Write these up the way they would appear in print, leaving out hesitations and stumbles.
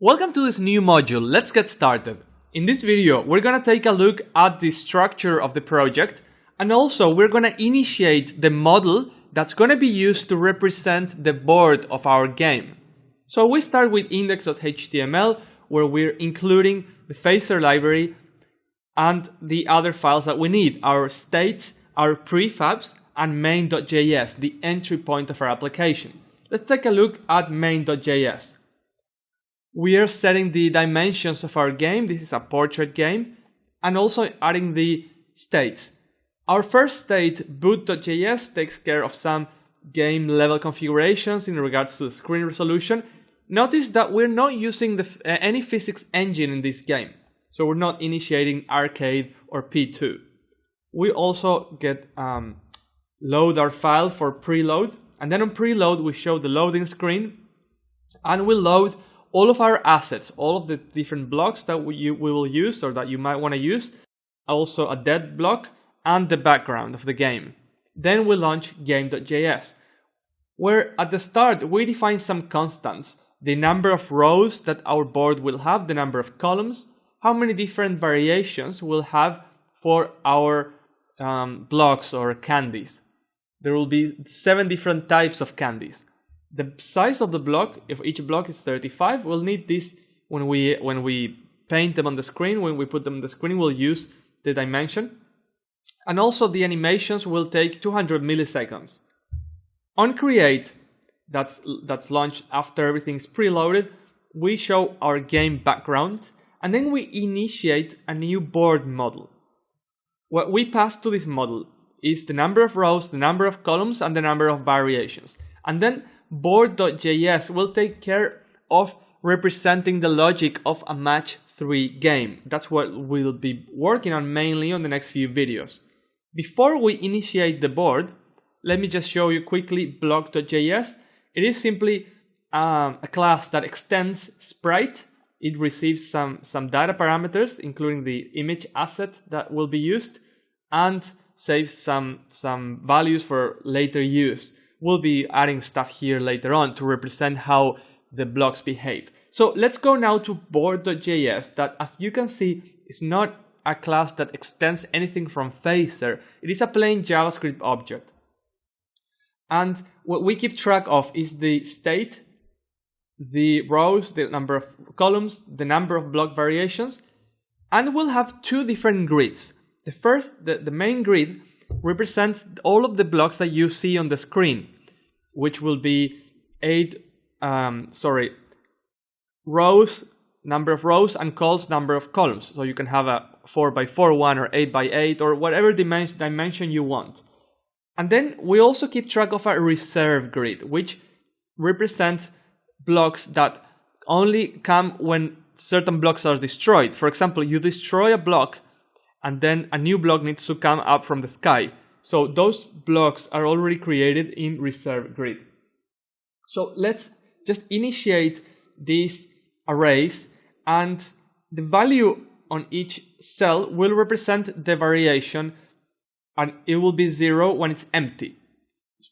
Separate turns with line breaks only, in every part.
Welcome to this new module. Let's get started. In this video, we're gonna take a look at the structure of the project, and also we're gonna initiate the model that's gonna be used to represent the board of our game. So we start with index.html, where we're including the phaser library and the other files that we need, our states, our prefabs, and main.js, the entry point of our application. Let's take a look at main.js. We are setting the dimensions of our game. This is a portrait game, and also adding the states. Our first state, boot.js, takes care of some game level configurations in regards to the screen resolution. Notice that we're not using any physics engine in this game, so we're not initiating arcade or P2. We also get load our file for preload, and then on preload we show the loading screen, and we load all of our assets, all of the different blocks that we will use or that you might want to use, also a dead block and the background of the game. Then we launch game.js, where at the start we define some constants, the number of rows that our board will have, the number of columns, how many different variations we'll have for our blocks or candies. There will be 7 different types of candies. The size of the block, if each block is 35, we'll need this when we paint them on the screen. When we put them on the screen, we'll use the dimension. And also the animations will take 200 milliseconds. On create, that's launched after everything's preloaded, we show our game background, and then we initiate a new board model. What we pass to this model is the number of rows, the number of columns, and the number of variations. And then board.js will take care of representing the logic of a match 3 game. That's what we'll be working on mainly on the next few videos. Before we initiate the board, let me just show you quickly block.js. It is simply a class that extends sprite. It receives some data parameters, including the image asset that will be used, and saves some values for later use. We'll be adding stuff here later on to represent how the blocks behave. So let's go now to board.js, that, as you can see, is not a class that extends anything from phaser. It is a plain JavaScript object. And what we keep track of is the state, the rows, the number of columns, the number of block variations, and we'll have 2 different grids. The first, the main grid, represents all of the blocks that you see on the screen, which will be rows, number of rows, and calls, number of columns. So you can have a 4x4 one or 8x8 or whatever dimension you want. And then we also keep track of a reserve grid, which represents blocks that only come when certain blocks are destroyed. For example, you destroy a block, and then a new block needs to come up from the sky. So those blocks are already created in reserve grid. So let's just initiate these arrays, and the value on each cell will represent the variation, and it will be 0 when it's empty.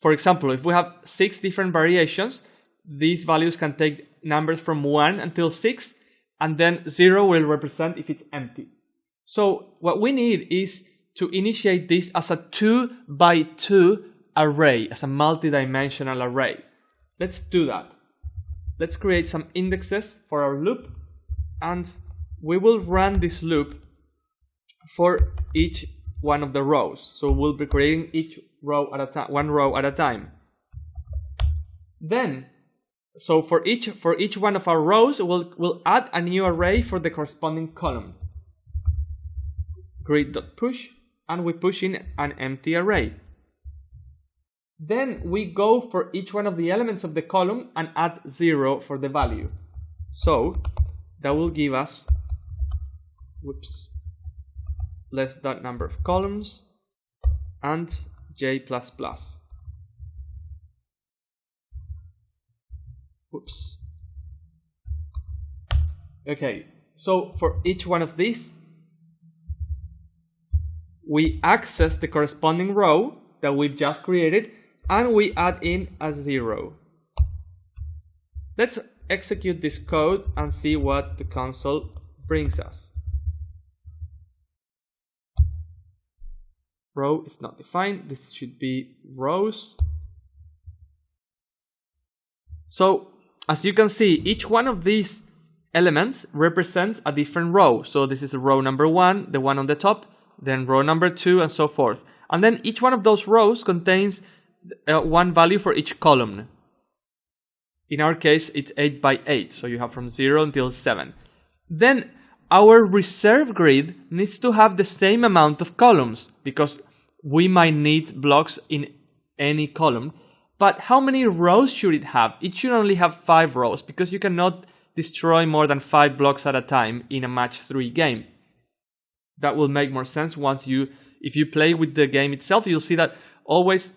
For example, if we have 6 different variations, these values can take numbers from 1 until 6, and then 0 will represent if it's empty. So what we need is to initiate this as a 2x2 array, as a multi-dimensional array. Let's do that. Let's create some indexes for our loop, and we will run this loop for each one of the rows. So we'll be creating each row at a time, 1 row at a time. Then, so for each one of our rows, we'll add a new array for the corresponding column. Grid.push, and we push in an empty array. Then we go for each one of the elements of the column and add 0 for the value. So that will give us less than number of columns and j++. Whoops. Okay, so for each one of these, we access the corresponding row that we've just created, and we add in a 0. Let's execute this code and see what the console brings us. Row is not defined. This should be rows. So as you can see, each one of these elements represents a different row. So this is row number 1, the one on the top, then row number 2, and so forth. And then each one of those rows contains one value for each column. In our case, it's 8 by 8, so you have from 0 until 7. Then our reserve grid needs to have the same amount of columns, because we might need blocks in any column. But how many rows should it have? It should only have 5 rows, because you cannot destroy more than 5 blocks at a time in a match 3 game. That will make more sense if you play with the game itself. You'll see that always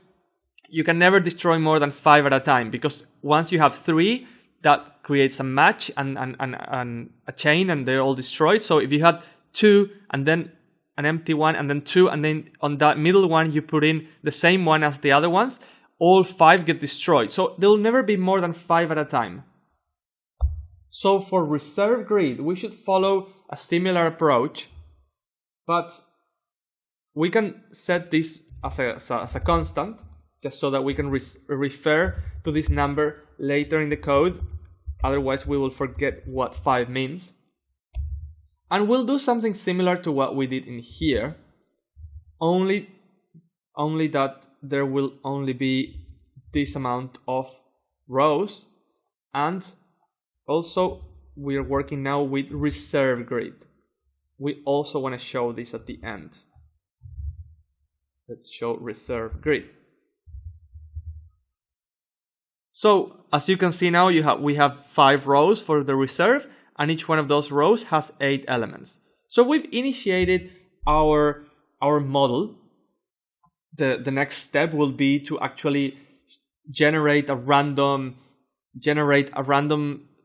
you can never destroy more than 5 at a time, because once you have 3, that creates a match and a chain, and they're all destroyed. So if you had 2 and then an empty one and then 2, and then on that middle one you put in the same one as the other ones, all 5 get destroyed. So there will never be more than 5 at a time. So for reserve grid, we should follow a similar approach, but we can set this as a constant, just so that we can refer to this number later in the code. Otherwise, we will forget what 5 means. And we'll do something similar to what we did in here, only that there will only be this amount of rows. And also, we are working now with reserve grid. We also want to show this at the end. Let's show reserve grid. So as you can see now, we have 5 rows for the reserve, and each one of those rows has 8 elements. So we've initiated our model. The next step will be to actually generate a random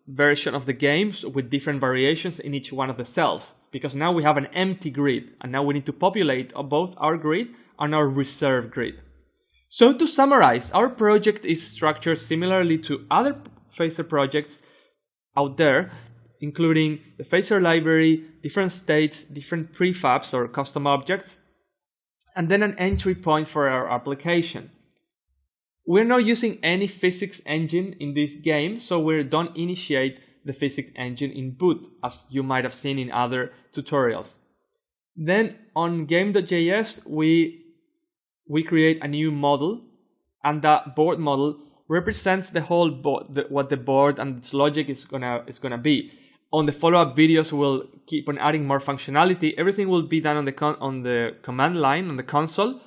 version of the games with different variations in each one of the cells, because now we have an empty grid, and now we need to populate both our grid and our reserve grid. So to summarize, our project is structured similarly to other Phaser projects out there, including the Phaser library, different states, different prefabs or custom objects, and then an entry point for our application. We're not using any physics engine in this game, so we don't initiate the physics engine in boot, as you might have seen in other tutorials. Then on game.js, we create a new model, and that board model represents the whole board, what the board and its logic is gonna be. On the follow-up videos, we'll keep on adding more functionality. Everything will be done on the command line on the console,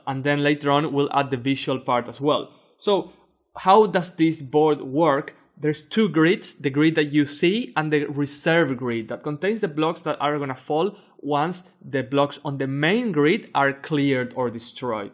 and then later on we'll add the visual part as well. So how does this board work? There's 2 grids: the grid that you see and the reserve grid that contains the blocks that are gonna fall once the blocks on the main grid are cleared or destroyed.